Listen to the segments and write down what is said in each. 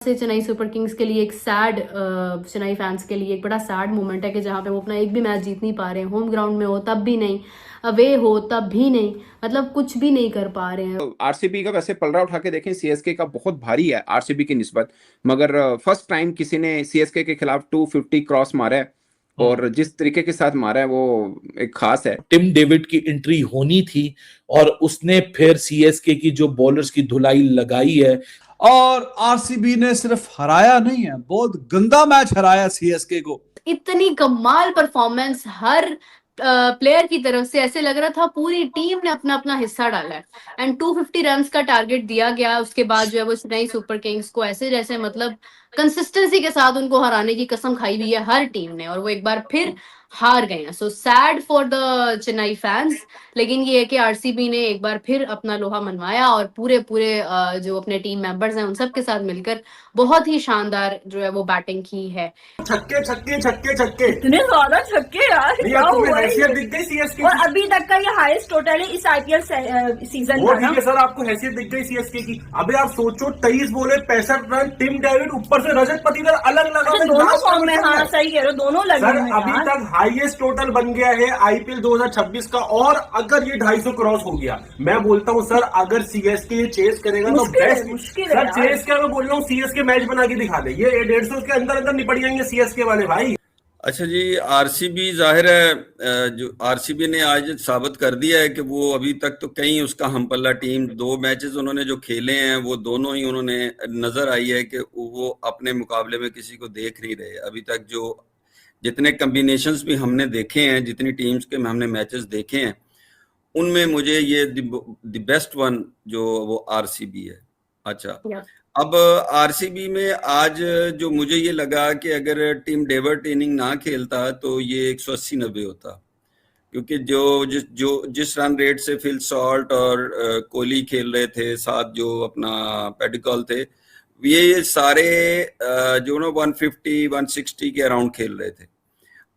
से Chennai super Kings के लिए एक सैड, चेन्नई फैंस के लिए एक बड़ा सैड मोमेंट है कि जहां पे वो अपना एक भी मैच जीत नहीं पा रहे हैं। होम ग्राउंड में हो तब भी नहीं, अवे हो तब भी नहीं, मतलब कुछ भी नहीं कर पा रहे हैं। आरसीबी का वैसे पलड़ा उठा के देखें, सीएसके का बहुत भारी है आरसीबी की निस्बत, मगर फर्स्ट टाइम किसी ने सीएसके के खिलाफ 250 क्रॉस मारा है और जिस तरीके के साथ मारा है वो एक खास है। टिम डेविड की एंट्री होनी थी और उसने फिर सीएसके की जो बॉलर्स की धुलाई लगाई है। और आरसीबी ने सिर्फ हराया नहीं है, बहुत गंदा मैच हराया सीएसके को। इतनी कमाल परफॉर्मेंस हर प्लेयर की तरफ से, ऐसे लग रहा था पूरी टीम ने अपना अपना हिस्सा डाला है। एंड 250 रन्स का टारगेट दिया गया, उसके बाद जो है वो चेन्नई सुपर किंग्स को ऐसे जैसे मतलब कंसिस्टेंसी के साथ उनको हराने की कसम खाई हुई है हर टीम ने, और वो एक बार फिर हार गए हैं। So sad for the Chennai fans, लेकिन ये है कि आरसीबी ने एक बार फिर अपना लोहा मनवाया और पूरे पूरे जो अपने टीम मेंबर्स हैं उन सब के साथ मिलकर बहुत ही शानदार जो है वो बैटिंग की है। छक्के छक्के छक्के छक्के, इतने ज्यादा छक्के यार, क्या हुआ है? हैसियत दिख गई सीएसके और अभी तक का ये हाईएस्ट टोटल है इस आईपीएल सीजन वो का। ठीक है सर, आपको हैसियत दिख गई सीएसके की। अभी आप सोचो 23 बोले 65 रन, टिम डेविड ऊपर से रजत पटीदार अलग लगा अच्छा, दोनों फॉर्म में, हाँ सही कह रहे हो, दोनों लगे सर। हुए हैं अभी यार। तक हाईएस्ट टोटल बन गया है आईपीएल 2026 का, और अगर ये 250 क्रॉस हो गया, मैं बोलता हूं सर अगर सीएसके ये चेस करेगा तो बेस्ट। मुश्किल है सर यार। चेस क्या, मैं बोल रहा हूँ सीएसके मैच बना के दिखा दे, ये 150 के अंदर अंदर निपट जाएंगे सीएसके वाले भाई। अच्छा जी, आरसीबी जाहिर है, जो आरसीबी ने आज साबित कर दिया है कि वो अभी तक तो कहीं उसका हमपल्ला टीम, 2 मैचेस उन्होंने जो खेले हैं वो दोनों ही उन्होंने नजर आई है कि वो अपने मुकाबले में किसी को देख नहीं रहे अभी तक। जो जितने कम्बिनेशंस भी हमने देखे हैं, जितनी टीम्स के हमने मैचेस देखे हैं, उनमें मुझे ये द बेस्ट वन जो वो आरसीबी है। अच्छा, अब आरसीबी में आज जो मुझे ये लगा कि अगर टीम डेविड इनिंग ना खेलता तो ये 180-90 होता, क्योंकि जिस रन रेट से फिल सॉल्ट और कोहली खेल रहे थे, साथ जो अपना पेडिकल थे, ये सारे जो ना 150-160 के अराउंड खेल रहे थे।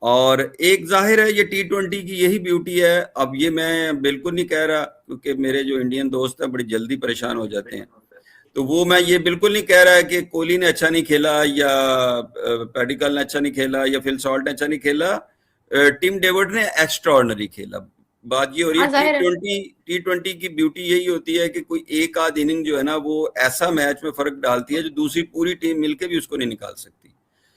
और एक जाहिर है ये T20 की यही ब्यूटी है। अब ये मैं बिल्कुल नहीं कह रहा, क्योंकि मेरे जो इंडियन दोस्त हैं बड़ी जल्दी परेशान हो जाते हैं, तो वो मैं ये बिल्कुल नहीं कह रहा है कि कोहली ने अच्छा नहीं खेला या पेडिकल ने अच्छा नहीं खेला या फिल सॉल्ट ने अच्छा नहीं खेला। टीम डेविड ने एक्स्ट्रा ऑर्डिनरी खेला। बात ये हो रही है T20 की ब्यूटी यही होती है कि कोई एक आध इनिंग जो है ना वो ऐसा मैच में फर्क डालती है जो दूसरी पूरी टीम मिलकर भी उसको नहीं निकाल सकती।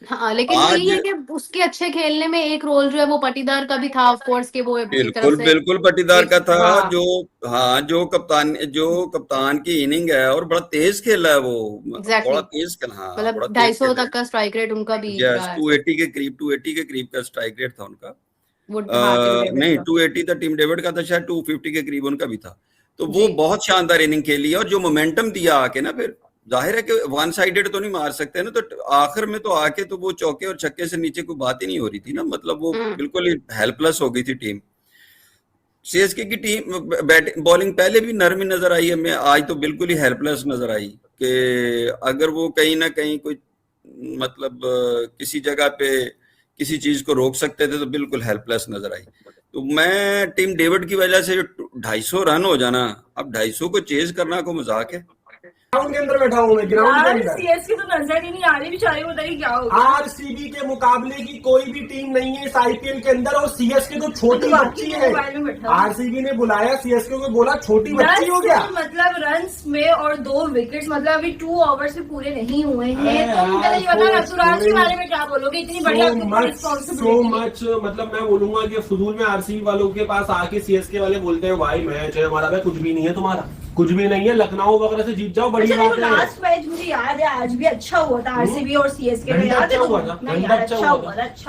हाँ, लेकिन यही है कि उसके अच्छे खेलने में एक रोल जो है वो पटीदार का भी था, ऑफ कोर्स के वो बिल्कुल पटीदार का था। हाँ। जो कप्तान की इनिंग है और बड़ा तेज खेला है वो, बड़ा तेज खेला, मतलब 250 तक का स्ट्राइक रेट उनका भी 280 के करीब का स्ट्राइक रेट था उनका। नहीं, 280 था टीम डेविड का, था शायद 250 के करीब उनका भी था। तो वो बहुत शानदार इनिंग खेली है, और जो मोमेंटम दिया आके ना, फिर जाहिर है कि वन साइडेड तो नहीं मार सकते ना, तो आखिर में तो आके तो वो चौके और छक्के से नीचे कोई बात ही नहीं हो रही थी ना, मतलब वो बिल्कुल ही हेल्पलेस हो गई थी टीम। सीएसके की टीम बॉलिंग पहले भी नरमी नजर आई है, मैं आज तो बिल्कुल ही हेल्पलेस नजर आई कि अगर वो कहीं ना कहीं कोई मतलब किसी जगह पे किसी चीज को रोक सकते थे तो बिल्कुल हेल्पलेस नजर आई। तो मैं टीम डेविड की वजह से 250 रन हो जाना, अब 250 को चेज करना को मजाक है। ग्राउंड के अंदर बैठा हूँ मैं, ग्राउंड के अंदर। सीएसके तो नजर ही नहीं आ रही, बेचारे बताइए क्या होगा। आरसीबी के मुकाबले की कोई भी टीम नहीं है इस आईपीएल के अंदर, और सीएसके तो छोटी बच्ची है। आरसीबी ने बुलाया सीएसके को, बोला छोटी बच्ची हो गया, मतलब रन्स में और 2 विकेट्स, मतलब अभी 2 ओवर्स भी पूरे नहीं हुए हैं। तो मुझे नहीं पता ऋतुराज के बारे में क्या बोलोगे, इतनी बढ़िया सो मच, मतलब मैं बोलूंगा कि फजूल में आरसीबी वालों के पास आके सीएसके वाले बोलते हैं भाई मैच है हमारा, भाई कुछ भी नहीं है तुम्हारा, कुछ भी नहीं है, लखनऊ वगैरह से जीत जाओ, बड़ी बात है। लास्ट मैच मुझे याद है आज भी अच्छा हुआ था आरसीबी और सीएसके में, याद है? अच्छा हुआ था,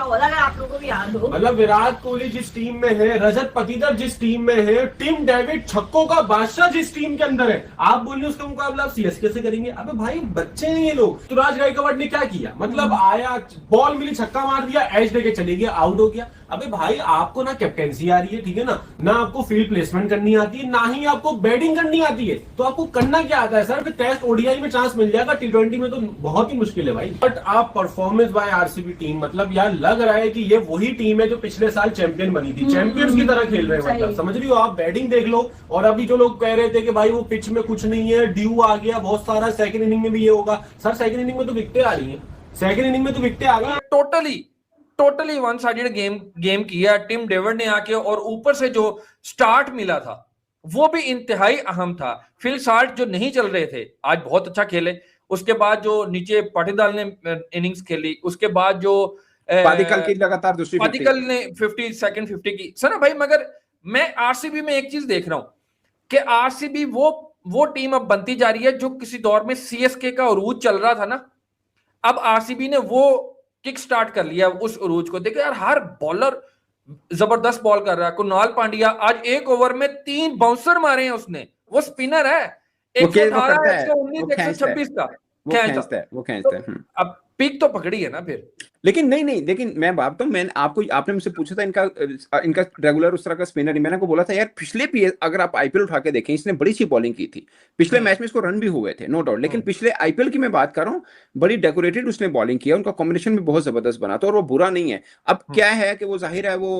अगर आप लोगों को भी याद हो। मतलब विराट कोहली जिस टीम में है, रजत पटीदार जिस टीम में है, टिम डेविड छक्कों का बादशाह जिस टीम के अंदर है, आप बोलिए उसका मुकाबला आप सीएसके से करेंगे? अबे भाई बच्चे हैं ये लोग। ऋतुराज गायकवाड़ ने क्या किया, मतलब आया, बॉल मिली, छक्का मार दिया, एज देके चले गया, आउट हो गया। अबे भाई आपको ना कैप्टेंसी आ रही है, ठीक है ना आपको फील्ड प्लेसमेंट करनी आती है, ना ही आपको बैटिंग करनी आती है। आती है तो आपको करना क्या आता है सर? फिर टेस्ट ओडीआई में चांस मिल जाएगा, टी20 में तो बहुत ही मुश्किल है भाई। बट आप परफॉर्मेंस बाय आरसीबी टीम, मतलब यार लग रहा है कि ये वही टीम है जो पिछले साल चैंपियन बनी थी, चैंपियंस की तरह खेल रहे हैं। मतलब समझ रही हो आप? बैटिंग देख लो, और अभी जो लोग कह रहे थे कि भाई वो पिच में कुछ नहीं है, ड्यू आ गया बहुत सारा, सेकंड इनिंग में भी ये होगा। सर सेकंड इनिंग में तो विकेटें आ रही है, सेकंड इनिंग में तो विकेटें आ गई। टोटली वन साइडेड गेम किया टिम डेविड ने आके, और ऊपर से जो स्टार्ट मिला था वो भी इंतहाई अहम था। फिल साल्ट जो नहीं चल रहे थे आज बहुत अच्छा खेले, उसके बाद जो नीचे पाटीदार ने इनिंग्स खेली, उसके बाद जो पादिकल की लगातार दूसरी पादिकल ने 50 की सर ना भाई। मगर मैं आरसीबी में एक चीज देख रहा हूं कि आरसीबी वो टीम अब बनती जा रही है जो किसी दौर में सीएसके का उरूज चल रहा था ना, अब आरसीबी ने वो किक स्टार्ट कर लिया उस उरूज को। देखो यार, हर बॉलर जबरदस्त बॉल कर रहा है। कुणाल पांड्या आज एक ओवर में 3 बाउंसर मारे हैं उसने, वो स्पिनर है, 118, 119, 126 का वो खींचता है। अब पीक तो पकड़ी है ना फिर। लेकिन नहीं, लेकिन मैं बात तो मैंने आपको, आपने मुझसे पूछा था इनका रेगुलर उस तरह का स्पिनर नहीं। मैंने आपको बोला था यार पिछले अगर आप आईपीएल उठा के देखें, इसने बड़ी सी बॉलिंग की थी पिछले मैच में, इसको रन भी हुए थे नो डाउट, लेकिन पिछले आईपीएल की मैं बात कर रहा हूँ, बड़ी डेकोरेटेड उसने बॉलिंग किया, उनका कॉम्बिनेशन भी बहुत जबरदस्त बना था और वो बुरा नहीं है। अब क्या है कि वो जाहिर है वो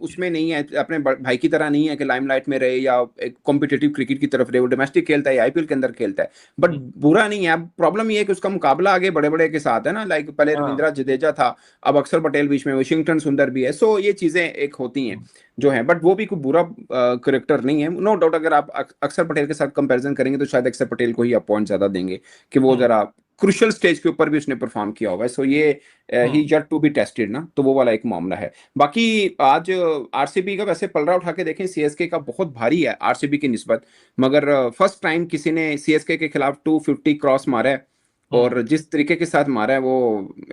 उसमें नहीं है, अपने भाई की तरह नहीं है कि लाइमलाइट में रहे या कॉम्पिटेटिव क्रिकेट की तरफ रहे, वो डोमेस्टिक खेलता है, आईपीएल के अंदर खेलता है, बट बुरा नहीं है। अब प्रॉब्लम ये है कि उसका मुकाबला आगे बड़े बड़े के साथ है ना, लाइक पहले रविंद्र जडेजा था, अब अक्षर पटेल बीच में, वाशिंगटन सुंदर भी है, सो ये चीजें एक होती हैं जो है, बट वो भी कोई बुरा करेक्टर नहीं है नो डाउट। अगर आप अक्षर पटेल के साथ कंपैरिजन करेंगे तो शायद अक्षर पटेल को ही आप पॉइंट ज्यादा देंगे कि वो जरा क्रुशियल स्टेज के ऊपर भी उसने परफॉर्म किया होगा, सो ये ही जेट टू बी टेस्टेड ना, तो वो वाला एक मामला है। बाकी आज आरसीबी का वैसे पलड़ा उठा के देखें, सीएसके का बहुत भारी है आरसीबी की निस्बत, मगर फर्स्ट टाइम किसी ने सीएसके के खिलाफ 250 क्रॉस मारा है और जिस तरीके के साथ मारा है वो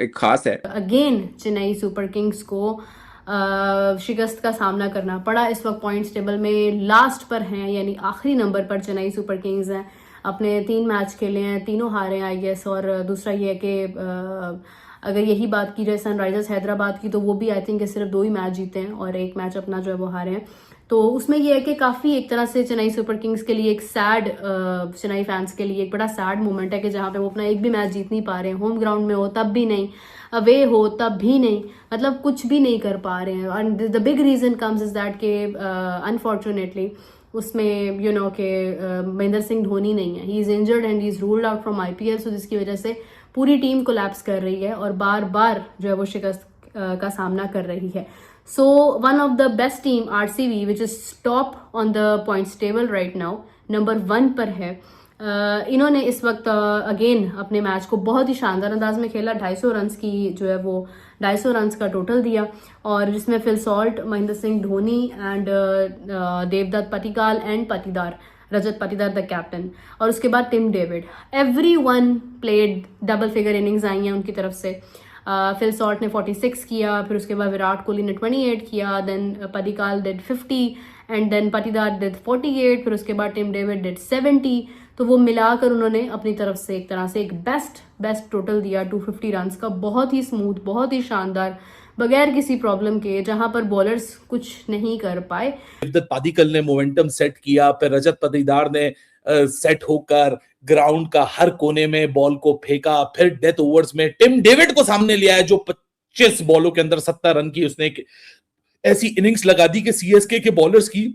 एक खास है। अगेन चेन्नई सुपर किंग्स को शिकस्त का सामना करना पड़ा। इस वक्त पॉइंट्स टेबल में लास्ट पर हैं, यानी आखिरी नंबर पर चेन्नई सुपर किंग्स हैं। अपने 3 मैच खेले हैं, तीनों हारे हैं आई गेस। और दूसरा ये है कि अगर यही बात की जाए सनराइजर्स हैदराबाद की, तो वो भी आई थिंक सिर्फ 2 ही मैच जीते हैं और 1 मैच अपना जो है वो हारे हैं। तो उसमें यह है कि काफ़ी एक तरह से चेन्नई सुपर किंग्स के लिए एक सैड, चेन्नई फैंस के लिए एक बड़ा सैड मोमेंट है कि जहाँ पे वो अपना एक भी मैच जीत नहीं पा रहे हैं। होम ग्राउंड में हो तब भी नहीं, अवे हो तब भी नहीं, मतलब कुछ भी नहीं कर पा रहे हैं। And the big reason comes is that के अनफॉर्चुनेटली उसमें यू नो के महेंद्र सिंह धोनी नहीं है, he is injured and he is ruled out from IPL, so जिसकी वजह से पूरी टीम कोलैप्स कर रही है और बार बार जो है वो शिकस्त का सामना कर रही है। So one of the best team RCB which is top on the points table right now, number 1 पर है। इन्होंने इस वक्त अगेन अपने मैच को बहुत ही शानदार अंदाज में खेला। 250 रन की जो है वो 250 रन का टोटल दिया, और जिसमें Phil Salt, Mahendra Singh Dhoni and Devdutt Padikkal and Patidar, Rajat Patidar the captain, और उसके बाद Tim David, everyone played, double figure innings आई हैं उनकी तरफ से। फिल सॉल्ट ने 46 किया, फिर उसके बाद विराट कोहली ने 28 किया, then Padikkal did 50 and then Patidar did 48, फिर उसके बाद टिम डेविड डिड 70। तो वो मिलाकर उन्होंने अपनी तरफ से एक तरह से एक बेस्ट टोटल दिया 250 रन का, बहुत ही स्मूथ, बहुत ही शानदार, बगैर किसी प्रॉब्लम के, जहां पर बॉलर्स कुछ नहीं कर पाए। पादिकल ने मोमेंटम सेट किया, फिर रजत पाटीदार ने सेट होकर ग्राउंड का हर कोने में बॉल को फेंका, फिर डेथ ओवर्स में टिम डेविड को सामने लिया है जो 25 बॉलों के अंदर 70 रन की उसने ऐसी इनिंग्स लगा दी कि सीएसके के बॉलर्स की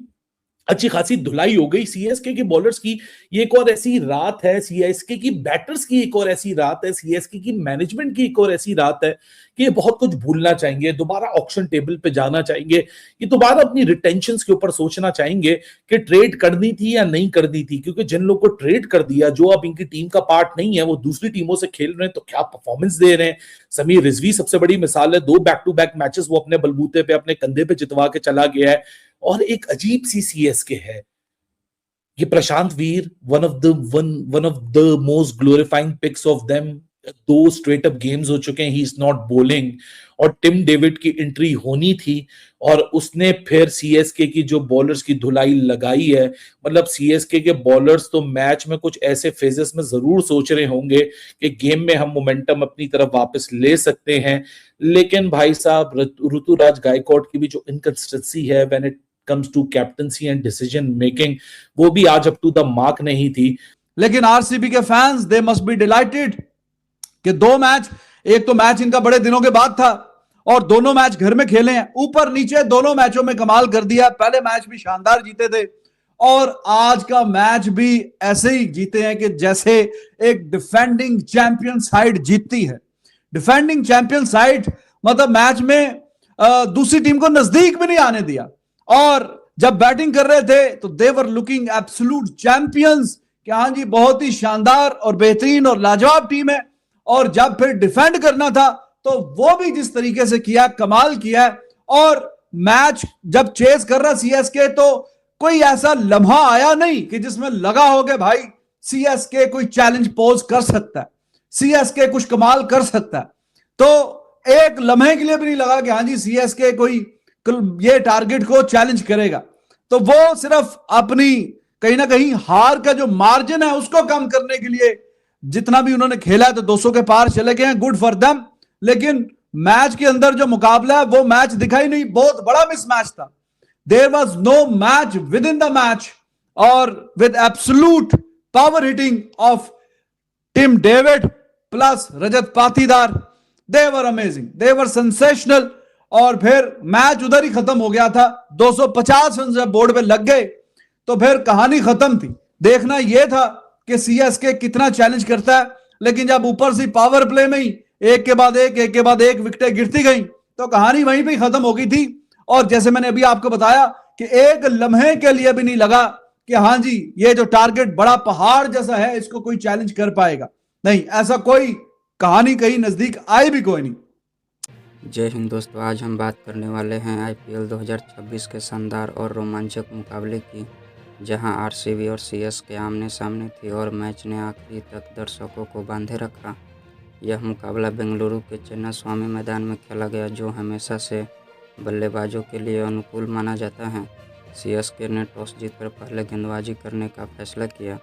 अच्छी खासी धुलाई हो गई। सीएसके के बॉलर्स की ये एक और ऐसी रात है, सीएसके की बैटर्स की एक और ऐसी रात है, सीएसके की मैनेजमेंट की एक और ऐसी रात है कि ये बहुत कुछ भूलना चाहेंगे, दोबारा ऑक्शन टेबल पे जाना चाहेंगे, ये दोबारा अपनी रिटेंशंस के ऊपर सोचना चाहेंगे कि ट्रेड करनी थी या नहीं करनी थी, क्योंकि जिन लोगों को ट्रेड कर दिया, जो अब इनकी टीम का पार्ट नहीं है, वो दूसरी टीमों से खेल रहे हैं तो क्या परफॉर्मेंस दे रहे हैं। समीर रिजवी सबसे बड़ी मिसाल है, 2 बैक टू बैक मैचेस वो अपने बलबूते पे, अपने कंधे पे जितवा के चला गया है। और एक अजीब सी सीएसके है, ये Prashant Veer, one of the most glorifying picks of them, 2 straight up games हो चुके हैं, ही इज नॉट बॉलिंग, और टिम डेविड की एंट्री होनी थी और उसने फिर सीएसके की जो बॉलर्स की धुलाई लगाई है। मतलब सीएसके के बॉलर्स तो मैच में कुछ ऐसे फेजेस में जरूर सोच रहे होंगे कि गेम में हम मोमेंटम अपनी तरफ वापस ले सकते हैं, लेकिन भाई साहब ऋतुराज गायकवाड की भी जो इनकंसिस्टेंसी है when it comes to captaincy and decision making, वो भी आज अप टू द मार्क नहीं थी। लेकिन आरसीबी के fans they must be dilated कि 2 मैच, एक तो मैच इनका बड़े दिनों के बाद था और दोनों मैच घर में खेले हैं, ऊपर नीचे दोनों मैचों में कमाल कर दिया। पहले मैच भी शानदार जीते थे और आज का मैच भी ऐसे ही जीते हैं कि जैसे एक डिफेंडिंग चैंपियन साइड जीतती है। डिफेंडिंग चैंपियन साइड मतलब मैच में दूसरी टीम को नजदीक भी नहीं आने दिया और जब बैटिंग कर रहे थे तो दे वर लुकिंग एब्सोल्यूट चैंपियंस कि हाँ जी बहुत ही शानदार और बेहतरीन और लाजवाब टीम है। और जब फिर डिफेंड करना था तो वो भी जिस तरीके से किया, कमाल किया। और मैच जब चेस कर रहा सीएसके तो कोई ऐसा लम्हा आया नहीं कि जिसमें लगा हो कि भाई सीएसके कोई चैलेंज पोज कर सकता है, सीएसके कुछ कमाल कर सकता है। तो एक लम्हे के लिए भी नहीं लगा कि हाँ जी सीएसके कोई ये टारगेट को चैलेंज करेगा। तो वो सिर्फ अपनी कहीं ना कहीं हार का जो मार्जिन है उसको कम करने के लिए जितना भी उन्होंने खेला है तो 200 के पार चले गए हैं, गुड फॉर देम। लेकिन मैच के अंदर जो मुकाबला है वो मैच दिखाई नहीं, बहुत बड़ा मिसमैच था। There was no match within the match और with absolute power hitting of Tim David plus Rajat Patidar, they were amazing, they were sensational. और फिर मैच उधर ही खत्म हो गया था। 250 रन जब बोर्ड पे लग गए तो फिर कहानी खत्म थी। देखना यह था कि सीएसके कितना चैलेंज करता है, लेकिन जब ऊपर से पावर प्ले में ही एक के बाद एक विकेटें गिरती गई तो कहानी वहीं पे खत्म हो गई थी। और जैसे मैंने अभी आपको बताया कि एक लम्हे के लिए भी नहीं लगा कि हाँ जी ये जो टारगेट बड़ा पहाड़ जैसा है इसको कोई चैलेंज कर पाएगा, नहीं, ऐसा कोई कहानी कहीं नजदीक आई भी कोई नहीं। जय हिंद दोस्तों, आज हम बात करने वाले हैं आईपीएल 2026 के शानदार और रोमांचक मुकाबले की, जहां आरसीबी और सीएसके आमने सामने थी और मैच ने आखिरी तक दर्शकों को बांधे रखा। यह मुकाबला बेंगलुरु के चिन्नास्वामी मैदान में खेला गया, जो हमेशा से बल्लेबाजों के लिए अनुकूल माना जाता है। सीएसके ने टॉस जीतकर पहले गेंदबाजी करने का फैसला किया,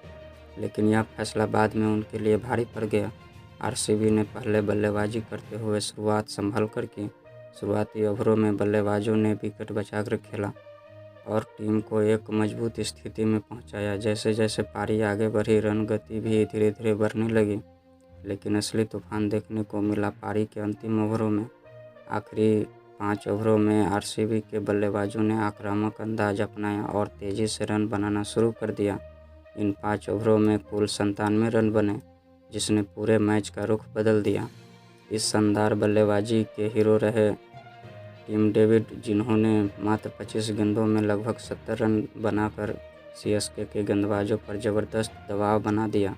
लेकिन यह फैसला बाद में उनके लिए भारी पड़ गया। आरसीबी ने पहले बल्लेबाजी करते हुए शुरुआत संभल कर की। शुरुआती ओवरों में बल्लेबाजों ने विकेट बचाकर खेला और टीम को एक मजबूत स्थिति में पहुंचाया। जैसे जैसे पारी आगे बढ़ी, रन गति भी धीरे धीरे बढ़ने लगी, लेकिन असली तूफान देखने को मिला पारी के अंतिम ओवरों में। आखिरी 5 ओवरों में आरसीबी के बल्लेबाजों ने आक्रामक अंदाज अपनाया और तेज़ी से रन बनाना शुरू कर दिया। इन 5 ओवरों में कुल 97 रन बने, जिसने पूरे मैच का रुख बदल दिया। इस शानदार बल्लेबाजी के हीरो रहे टिम डेविड, जिन्होंने मात्र 25 गेंदों में लगभग 70 रन बनाकर सीएसके के गेंदबाजों पर ज़बरदस्त दबाव बना दिया।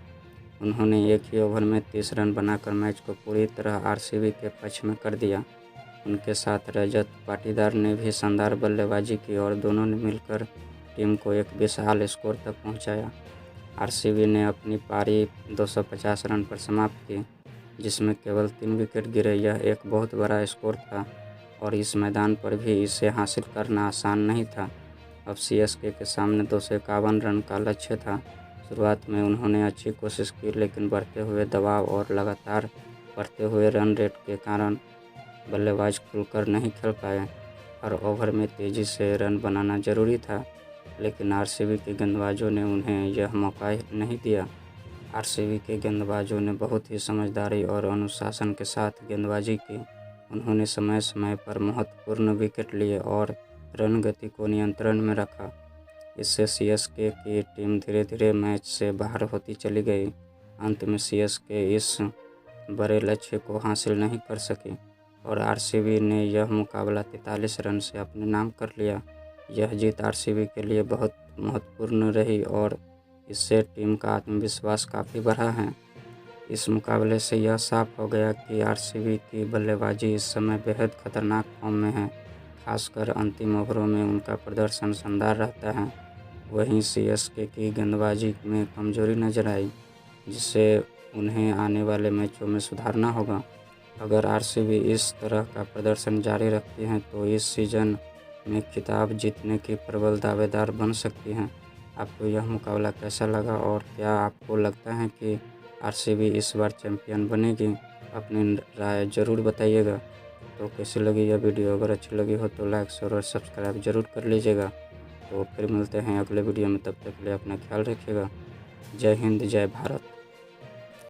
उन्होंने एक ही ओवर में 30 रन बनाकर मैच को पूरी तरह आरसीबी के पक्ष में कर दिया। उनके साथ रजत पाटीदार ने भी शानदार बल्लेबाजी की और दोनों ने मिलकर टीम को एक विशाल स्कोर तक पहुंचाया। आरसीबी ने अपनी पारी 250 रन पर समाप्त की, जिसमें केवल 3 विकेट गिरे। यह एक बहुत बड़ा स्कोर था और इस मैदान पर भी इसे हासिल करना आसान नहीं था। अब सीएसके के सामने 251 रन का लक्ष्य था। शुरुआत में उन्होंने अच्छी कोशिश की, लेकिन बढ़ते हुए दबाव और लगातार बढ़ते हुए रन रेट के कारण बल्लेबाज खुलकर नहीं खेल पाए। हर ओवर में तेज़ी से रन बनाना जरूरी था, लेकिन आरसीबी के गेंदबाजों ने उन्हें यह मौका नहीं दिया। आरसीबी के गेंदबाजों ने बहुत ही समझदारी और अनुशासन के साथ गेंदबाजी की। उन्होंने समय समय पर महत्वपूर्ण विकेट लिए और रन गति को नियंत्रण में रखा। इससे सीएसके की टीम धीरे धीरे मैच से बाहर होती चली गई। अंत में सीएसके इस बड़े लक्ष्य को हासिल नहीं कर सकी और आरसीबी ने यह मुकाबला 43 रन से अपने नाम कर लिया। यह जीत आरसीबी के लिए बहुत महत्वपूर्ण रही और इससे टीम का आत्मविश्वास काफ़ी बढ़ा है। इस मुकाबले से यह साफ हो गया कि आरसीबी की बल्लेबाजी इस समय बेहद खतरनाक फॉर्म में है। खासकर अंतिम ओवरों में उनका प्रदर्शन शानदार रहता है। वहीं सीएसके की गेंदबाजी में कमजोरी नजर आई, जिससे उन्हें आने वाले मैचों में सुधारना होगा। अगर आरसीबी इस तरह का प्रदर्शन जारी रखती है तो इस सीज़न में खिताब जीतने की प्रबल दावेदार बन सकती हैं। आपको यह मुकाबला कैसा लगा और क्या आपको लगता है कि आरसीबी इस बार चैंपियन बनेगी? अपनी राय ज़रूर बताइएगा। तो कैसी लगी यह वीडियो? अगर अच्छी लगी हो तो लाइक शेयर और सब्सक्राइब जरूर कर लीजिएगा। तो फिर मिलते हैं अगले वीडियो में, तब तक के लिए अपना ख्याल रखिएगा। जय हिंद, जय भारत।